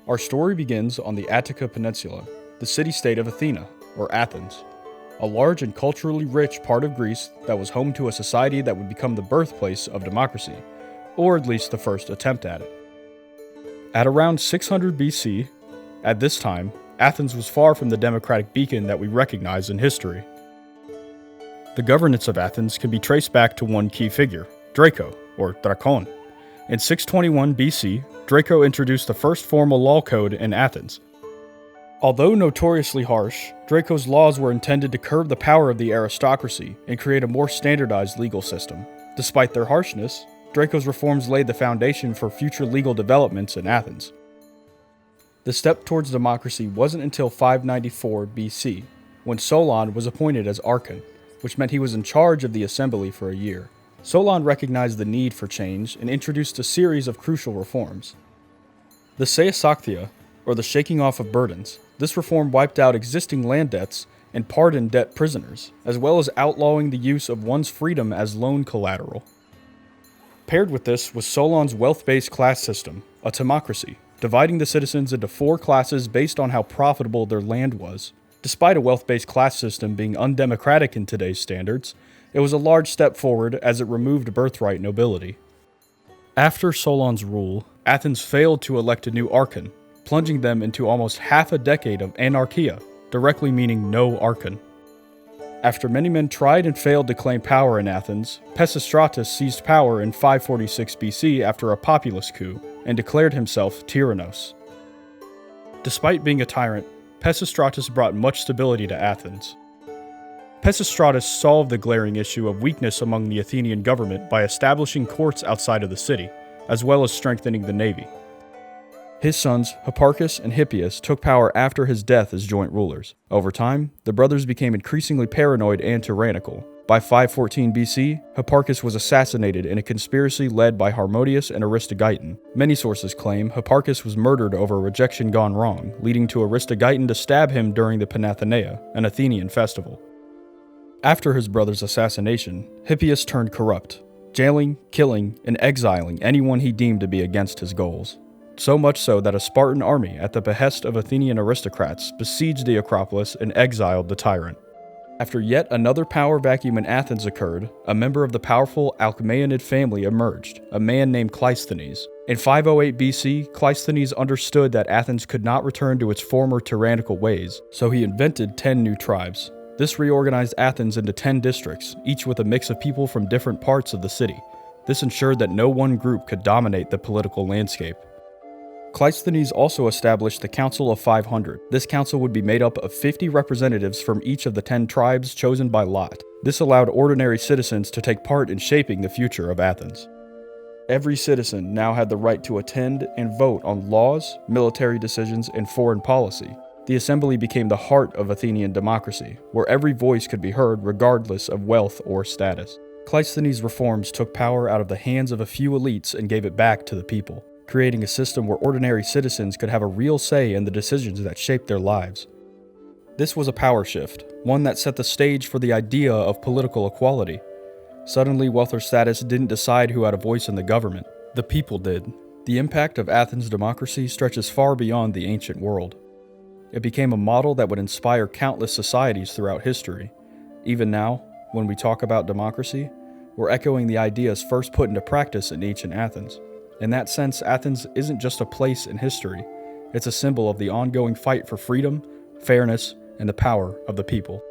Our story begins on the Attica Peninsula, the city-state of Athena, or Athens, a large and culturally rich part of Greece that was home to a society that would become the birthplace of democracy, or at least the first attempt at it. At around 600 BC, at this time, Athens was far from the democratic beacon that we recognize in history. The governance of Athens can be traced back to one key figure, Draco, or Drakon. In 621 BC, Draco introduced the first formal law code in Athens. Although notoriously harsh, Draco's laws were intended to curb the power of the aristocracy and create a more standardized legal system. Despite their harshness, Draco's reforms laid the foundation for future legal developments in Athens. The step towards democracy wasn't until 594 BC, when Solon was appointed as archon, which meant he was in charge of the assembly for a year. Solon recognized the need for change and introduced a series of crucial reforms. The Seisachthia, or the shaking off of burdens. This reform wiped out existing land debts and pardoned debt prisoners, as well as outlawing the use of one's freedom as loan collateral. Paired with this was Solon's wealth-based class system, a timocracy, dividing the citizens into 4 classes based on how profitable their land was. Despite a wealth-based class system being undemocratic in today's standards, it was a large step forward as it removed birthright nobility. After Solon's rule, Athens failed to elect a new archon, plunging them into almost half a decade of anarchia, directly meaning no archon. After many men tried and failed to claim power in Athens, Pisistratus seized power in 546 BC after a populist coup and declared himself Tyrannos. Despite being a tyrant, Pisistratus brought much stability to Athens. Pisistratus solved the glaring issue of weakness among the Athenian government by establishing courts outside of the city, as well as strengthening the navy. His sons, Hipparchus and Hippias, took power after his death as joint rulers. Over time, the brothers became increasingly paranoid and tyrannical. By 514 BC, Hipparchus was assassinated in a conspiracy led by Harmodius and Aristogeiton. Many sources claim Hipparchus was murdered over rejection gone wrong, leading to Aristogeiton to stab him during the Panathenaea, an Athenian festival. After his brother's assassination, Hippias turned corrupt, jailing, killing, and exiling anyone he deemed to be against his goals. So much so that a Spartan army, at the behest of Athenian aristocrats, besieged the Acropolis and exiled the tyrant. After yet another power vacuum in Athens occurred, a member of the powerful Alcmaeonid family emerged, a man named Cleisthenes. In 508 BC, Cleisthenes understood that Athens could not return to its former tyrannical ways, so he invented 10 new tribes. This reorganized Athens into 10 districts, each with a mix of people from different parts of the city. This ensured that no one group could dominate the political landscape. Cleisthenes also established the Council of 500. This council would be made up of 50 representatives from each of the 10 tribes chosen by lot. This allowed ordinary citizens to take part in shaping the future of Athens. Every citizen now had the right to attend and vote on laws, military decisions, and foreign policy. The assembly became the heart of Athenian democracy, where every voice could be heard regardless of wealth or status. Cleisthenes' reforms took power out of the hands of a few elites and gave it back to the people, creating a system where ordinary citizens could have a real say in the decisions that shaped their lives. This was a power shift, one that set the stage for the idea of political equality. Suddenly, wealth or status didn't decide who had a voice in the government. The people did. The impact of Athens' democracy stretches far beyond the ancient world. It became a model that would inspire countless societies throughout history. Even now, when we talk about democracy, we're echoing the ideas first put into practice in ancient Athens. In that sense, Athens isn't just a place in history. It's a symbol of the ongoing fight for freedom, fairness, and the power of the people.